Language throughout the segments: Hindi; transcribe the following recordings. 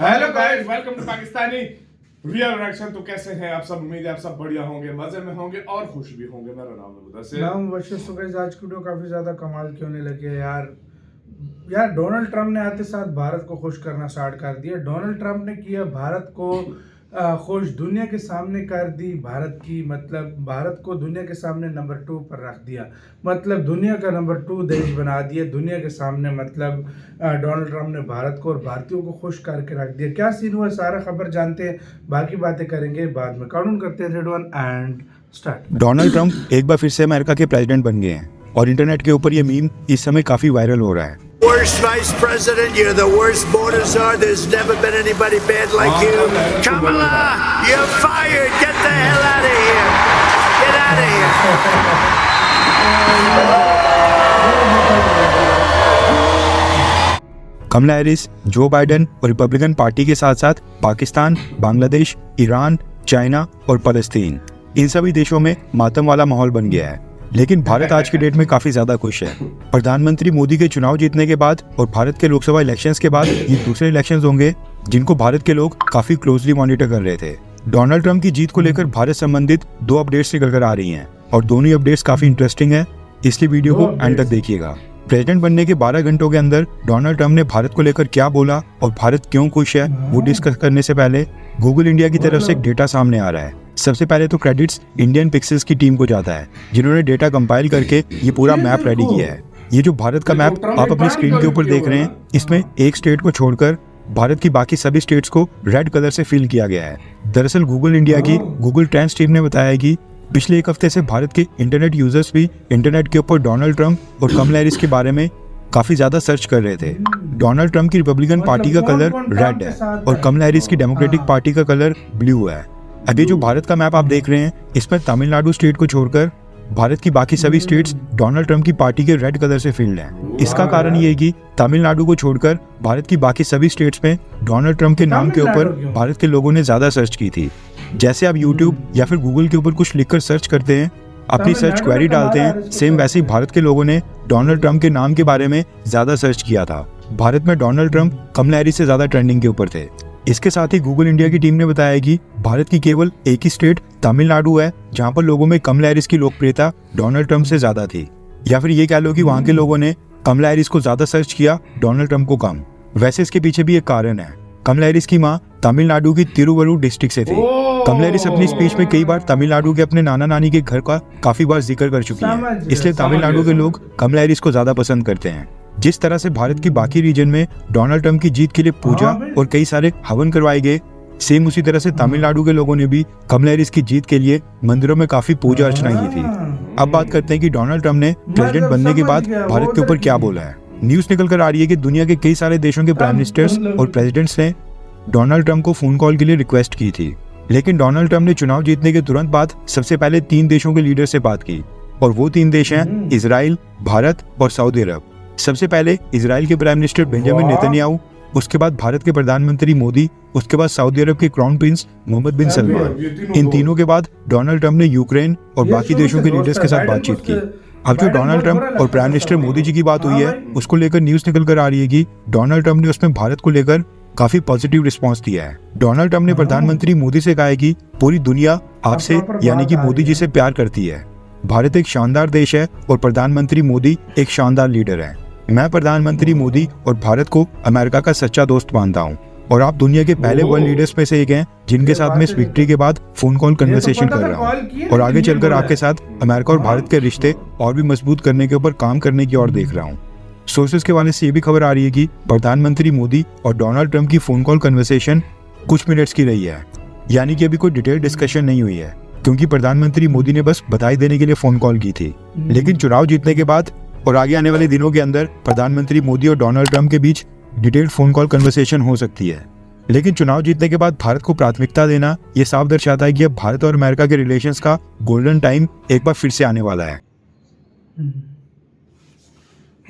Hello guys, welcome to Pakistani real reaction. तो कैसे हैं आप सब? उम्मीद है आप सब बढ़िया होंगे, मजे में होंगे और खुश भी होंगे। मेरा नाम है मुदस्सिर। नाम बशीर। तो गाइस आज की वीडियो काफी ज्यादा कमाल की होने लगी है यार डोनाल्ड ट्रम्प ने आते साथ भारत को खुश करना स्टार्ट कर दिया। डोनाल्ड ट्रम्प ने किया भारत को खुश, दुनिया के सामने कर दी भारत को दुनिया के सामने नंबर 2 पर रख दिया। दुनिया का नंबर 2 देश बना दिया दुनिया के सामने। डोनाल्ड ट्रम्प ने भारत को और भारतीयों को खुश करके रख दिया। क्या सीन हुआ सारा खबर जानते हैं, बाकी बातें करेंगे बाद में। काउंट करते हैं, 3, 2, 1 एंड स्टार्ट। डोनाल्ड ट्रंप एक बार फिर से अमेरिका के प्रेसिडेंट बन गए हैं और इंटरनेट के ऊपर ये मीम इस समय काफी वायरल हो रहा है। Worst vice president, you're the worst Bordazar. There's never been anybody bad like you. Kamala, you're fired. Get the hell out of here. Get out of here. Kamala Harris, Joe Biden और रिपब्लिकन पार्टी के साथ साथ पाकिस्तान, बांग्लादेश, ईरान, चाइना और फलस्तीन, इन सभी देशों में मातम वाला माहौल बन गया है। लेकिन भारत आज की डेट में काफी ज्यादा खुश है। प्रधानमंत्री मोदी के चुनाव जीतने के बाद और भारत के लोकसभा इलेक्शंस के बाद ये दूसरे इलेक्शंस होंगे जिनको भारत के लोग काफी क्लोजली मॉनिटर कर रहे थे। डोनाल्ड ट्रंप की जीत को लेकर भारत संबंधित 2 अपडेट्स निकल कर आ रही हैं और दोनों ही अपडेट्स काफी इंटरेस्टिंग है, इसलिए वीडियो को एंड तक देखिएगा। प्रेसिडेंट बनने के 12 घंटों के अंदर डोनाल्ड ट्रंप ने भारत को लेकर क्या बोला और भारत क्यों खुश है, वो डिस्कस करने से पहले गूगल इंडिया की तरफ से एक डेटा सामने आ रहा है। सबसे पहले तो क्रेडिट्स इंडियन पिक्सेल्स की टीम को जाता है, जिन्होंने डेटा कंपाइल करके ये पूरा मैप रेडी किया है। ये जो भारत का मैप आप अपनी स्क्रीन के ऊपर देख रहे हैं, इसमें एक स्टेट को छोड़कर भारत की बाकी सभी स्टेट्स को रेड कलर से फिल किया गया है। दरअसल गूगल इंडिया की गूगल ट्रेंड्स टीम ने बताया कि पिछले एक हफ्ते से भारत के इंटरनेट यूजर्स भी इंटरनेट के ऊपर डोनाल्ड ट्रंप और कमला हैरिस के बारे में काफी ज्यादा सर्च कर रहे थे। डोनाल्ड ट्रंप की रिपब्लिकन पार्टी का कलर रेड है और कमला हैरिस की डेमोक्रेटिक पार्टी का कलर ब्लू है। अब ये जो भारत का मैप आप देख रहे हैं, इसमें तमिलनाडु स्टेट को छोड़कर भारत की बाकी सभी स्टेट्स डोनाल्ड ट्रंप की पार्टी के रेड कलर से फिल्ड हैं। इसका कारण ये है कि तमिलनाडु को छोड़कर भारत की बाकी सभी स्टेट्स में डोनाल्ड ट्रंप के नाम के ऊपर भारत के लोगों ने ज्यादा सर्च की थी। जैसे आप यूट्यूब या फिर गूगल के ऊपर कुछ लिखकर सर्च करते हैं, अपनी सर्च क्वेरी डालते हैं, सेम वैसे ही भारत के लोगों ने डोनाल्ड ट्रंप के नाम के बारे में ज्यादा सर्च किया था। भारत में डोनाल्ड ट्रंप कमला हैरिस से ज्यादा ट्रेंडिंग के ऊपर थे। इसके साथ ही गूगल इंडिया की टीम ने बताया कि भारत की केवल एक ही स्टेट तमिलनाडु है जहां पर लोगों में कमला हैरिस की लोकप्रियता डोनाल्ड ट्रंप से ज्यादा थी, या फिर ये कह लो कि वहां के लोगों ने कमला हैरिस को ज्यादा सर्च किया, डोनाल्ड ट्रंप को कम। वैसे इसके पीछे भी एक कारण है। कमला हैरिस की मां तमिलनाडु की तिरुवरुर डिस्ट्रिक्ट से थी। कमला हैरिस अपनी स्पीच में कई बार तमिलनाडु के अपने नाना नानी के घर का काफी बार जिक्र कर चुकी है, इसलिए तमिलनाडु के लोग कमला हैरिस को ज्यादा पसंद करते हैं। जिस तरह से भारत की बाकी रीजन में डोनाल्ड ट्रंप की जीत के लिए पूजा और कई सारे हवन करवाए गए, सेम उसी तरह से तमिलनाडु के लोगों ने भी कमला हैरिस की जीत के लिए मंदिरों में काफी पूजा अर्चना की थी। अब बात करते हैं कि डोनाल्ड ट्रंप ने प्रेसिडेंट बनने के बाद भारत के ऊपर क्या बोला है। न्यूज निकल कर आ रही है कि दुनिया के कई सारे देशों के प्राइम मिनिस्टर्स और प्रेसिडेंट्स ने डोनाल्ड ट्रंप को फोन कॉल के लिए रिक्वेस्ट की थी, लेकिन डोनाल्ड ट्रंप ने चुनाव जीतने के तुरंत बाद सबसे पहले 3 देशों के लीडर से बात की, और वो 3 देश हैं इजराइल, भारत और सऊदी अरब। सबसे पहले इजराइल के प्राइम मिनिस्टर बेंजामिन नेतन्याहू, उसके बाद भारत के प्रधानमंत्री मोदी, उसके बाद सऊदी अरब के क्राउन प्रिंस मोहम्मद बिन सलमान। इन तीनों के बाद डोनाल्ड ट्रंप ने यूक्रेन और बाकी देशों के लीडर्स के साथ बातचीत की। अब जो डोनाल्ड ट्रंप और प्राइम मिनिस्टर मोदी जी की बात हुई है, उसको लेकर न्यूज निकल कर आ रही है कि डोनाल्ड ट्रंप ने उसमें भारत को लेकर काफी पॉजिटिव रिस्पांस दिया है। डोनाल्ड ट्रंप ने प्रधानमंत्री मोदी से कहा है कि पूरी दुनिया आपसे यानी कि मोदी जी से प्यार करती है। भारत एक शानदार देश है और प्रधानमंत्री मोदी एक शानदार लीडर है। मैं प्रधानमंत्री मोदी और भारत को अमेरिका का सच्चा दोस्त मानता हूं, और आप दुनिया के पहले वर्ल्ड लीडर्स में से एक हैं जिनके साथ मैं इस विक्ट्री के बाद फोन कॉल कन्वर्सेशन कर रहा हूं, और आगे चलकर आपके साथ अमेरिका और भारत के रिश्ते और भी मजबूत करने के ऊपर काम करने की ओर देख रहा हूं। सोर्सेज के वाले से ये भी खबर आ रही है कि प्रधानमंत्री मोदी और डोनाल्ड ट्रंप की फोन कॉल कन्वर्सेशन कुछ मिनट्स की रही है, यानी कि अभी कोई डिटेल डिस्कशन नहीं हुई है, क्योंकि प्रधानमंत्री मोदी ने बस बधाई देने के लिए फोन कॉल की थी। लेकिन चुनाव जीतने के बाद और आगे आने वाले दिनों के अंदर प्रधानमंत्री मोदी और डोनाल्ड ट्रंप के बीच डिटेल्ड फोन कॉल कन्वर्सेशन हो सकती है। लेकिन चुनाव जीतने के बाद भारत को प्राथमिकता देना ये साफ दर्शाता है कि अब भारत और अमेरिका के रिलेशंस का गोल्डन टाइम एक बार फिर से आने वाला है।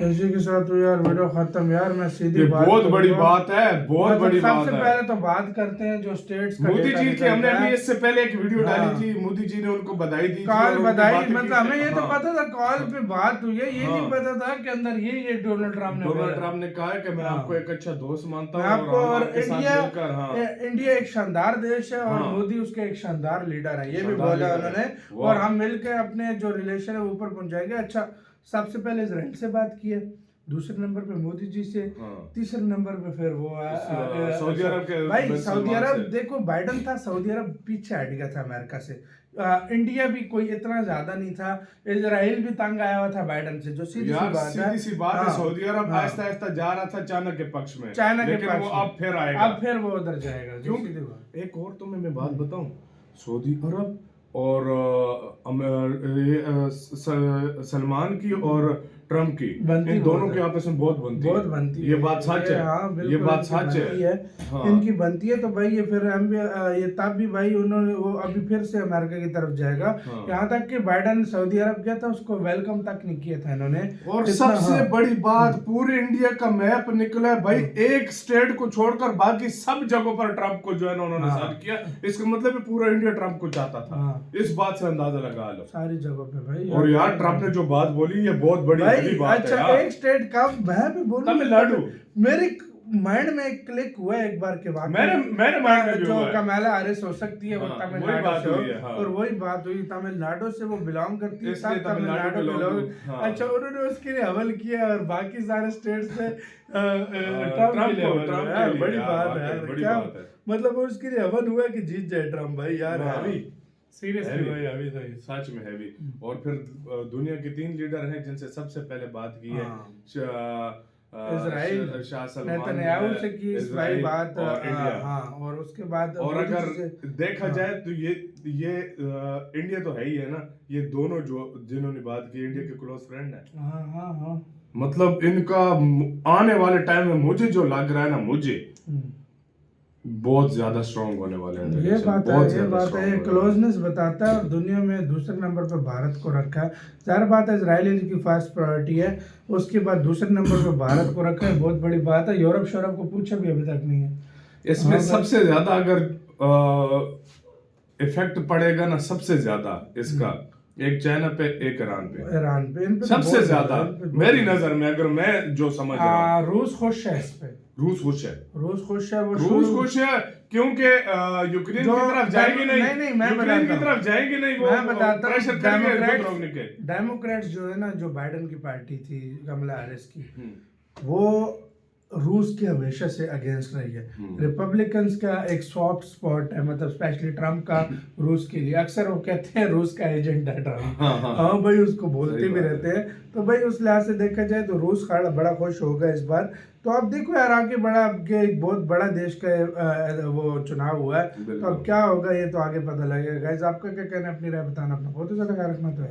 इसी के साथ तो यार वीडियो खत्म यार। मैं सीधी ये बात बहुत बड़ी करूंगा। बात है, बहुत बड़ी बात सबसे है। पहले तो बात करते हैं जो स्टेट्स का मोदी डेटा जी की निकल हमने गया। अभी इससे पहले एक वीडियो हाँ। डाली थी, मोदी जी ने उनको बधाई दी थी और कॉल उनकी बधाई बातें की मतलब थी। हमें ये तो हाँ। पता था कॉल पे बात हुई है, ये हाँ। नहीं पता था कि अंदर ये डोनाल्ड ट्रम्प ने डोनाल्ड बोला। ट्रम्प ने कहा है कि मैं हाँ। आपको एक अच्छा दोस्त मानता मैं हूँ आपको और हम और आपके साथ मिलकर, हाँ। इंडिया एक शानदार देश है और हाँ। मोदी उसके एक शानदार लीडर है, ये भी शानदार बोला लीडर है। उन्होंने। वाह। और हम मिलकर अपने जो रिलेशन है ऊपर पहुंचाएंगे। अच्छा, सबसे पहले इजराइल से बात की है, दूसरे नंबर पे मोदी जी से, हाँ। तीसरे नंबर पे फिर वो सऊदी अरब के भाई बिन सऊदी सलमान अरब से। देखो, बाइडन था, सऊदी अरब पीछे हट गया था अमेरिका से। इंडिया भी कोई इतना ज्यादा नहीं था, इजराइल भी तंग आया हुआ था बाइडन से, जो सीधी सी यार बात है। सीधी सी बात है, हाँ, सऊदी अरब हाँ। आहिस्ता आहिस्ता जा रहा था चाइना के पक्ष में, चाइना के लेकिन पक्ष वो में। अब फिर आएगा। अब फिर वो उधर जाएगा, जो क्यों? सीधी बात। एक और तुम्हें मैं बात बताऊं, सऊदी अरब और सलमान की और ट्रम्प की, बनती इन दोनों बहुत के है। आपस में बहुत बनती बहुत है। बनती ये है, बात सच है। हाँ, बिल्कुल ये बात इनकी सच बनती है। है। हाँ। इनकी बनती है तो भाई ये फिर हम भी ये तब भी भाई उन्होंने वो अभी फिर से अमेरिका की तरफ जाएगा। हाँ। यहाँ तक कि बाइडन सऊदी अरब गया था, उसको वेलकम तक नहीं किया था इन्होंने। और इतना, सबसे हाँ। बड़ी बात, पूरे इंडिया का मैप निकला है भाई, एक स्टेट को छोड़कर बाकी सब जगहों पर ट्रम्प को जो है ना उन्होंने हाँ। साथ किया। इसका मतलब है पूरा इंडिया ट्रम्प को चाहता था। हाँ। इस बात से अंदाजा लगा लो। सारी जगहों पे भाई। और यार ट्रम्प ने जो बात बोली, ये बहुत बड़ी भाई बड़ी बात अच्छा, है यार। एक स्टेट का मैं भी बोलूं, तमिलनाडु। मेरे माइंड में एक क्लिक हुआ एक बार के बाद, मेरे माइंड में भी जो हुआ है। कमला हैरिस हो सकती है वो हाँ, वही तमिलनाडु बात से हुई है, हाँ। और वही बात हुई, तमिलनाडु से वो बिलोंग करती है, इसलिए सब तमिलनाडु तमिलनाडु के के लोग, लोग। हाँ। अच्छा, उन्होंने उसके लिए हवल किया और बाकी सारे स्टेट से ट्रम्प ट्रम्प के लिए को, हवल ट्रम्प हुआ। के यार, लिए, बड़ी यार, बात वाकई है यार, बड़ी क्या बात है। मतलब वो उसके लिए हवल हुआ कि जीत जाए ट्रम्प भाई यार। हाँ। Heavy, seriously heavy. भाई, हैवी सही। सच में हैवी। और फिर दुनिया के 3 लीडर हैं जिनसे सबसे पहले बात की है, हाँ। इजराइल, शाह सलमान नेतन्याहू से की इस भाई इजराइल बात, और इंडिया। हाँ, और उसके बाद और मोदी अगर जी से- देखा हाँ। जाए तो ये इंडिया तो है ही है ना, ये दोनों जो जिन्होंने बात की इंडिया के क्लोज फ्रेंड है। हाँ हाँ हाँ। मतलब इनका आने वाले टाइम में मुझे जो लग रहा है ना, मुझे बहुत ज्यादा स्ट्रांग होने वाले हैं ये relation, बात है, बहुत ये ज्यादा बात strong है, होने वाले हैं। क्लोजनेस बताता है। और दुनिया में दूसरे नंबर पर भारत को रखा है। जाहिर बात है इजराइल की फर्स्ट प्रायोरिटी है, उसके बाद दूसरे नंबर पर भारत को रखा है, बहुत बड़ी बात है। यूरोप शोरप को पूछा भी अभी तक नहीं है। इसमें हाँ, सबसे ज्यादा अगर इफेक्ट पड़ेगा ना, सबसे ज्यादा इसका एक चाइना पे, एक ईरान पे, ईरान पे, इन पे तो सबसे बहुत ज्यादा इन पे बहुत मेरी ज्यादा। नजर में, अगर मैं जो समझ रहा हूँ, रूस खुश है इस पे, रूस खुश है। रूस खुश है। वो रूस खुश है क्योंकि यूक्रेन जो की तरफ जाएगी नहीं, नहीं, मैं यूक्रेन की बताता तरफ हूँ। जाएगी नहीं, वो मैं बताता हूँ, प्रेशर करेंगे युद्ध रोकने के। डेमोक्रेट्स जो है ना, जो बाइडन की पार्टी थी, कमला हैरिस की, हम्म। वो रूस के हमेशा से अगेंस्ट रही है। रिपब्लिकन्स का एक सॉफ्ट स्पॉट है, मतलब स्पेशली ट्रम्प का रूस के लिए। अक्सर वो कहते हैं रूस का एजेंट है ट्रम्प। हाँ भाई, उसको बोलते भी रहते हैं। तो भाई उस लिहाज से देखा जाए तो रूस बड़ा खुश होगा इस बार। तो अब देखो यार, आगे बड़ा एक बहुत बड़ा देश का वो चुनाव हुआ है, तो अब क्या होगा ये तो आगे पता लगेगा। गाइस, आपका क्या कहना है, अपनी राय बताना, अपना बहुत ही ज्यादा ख्याल रखना तो है।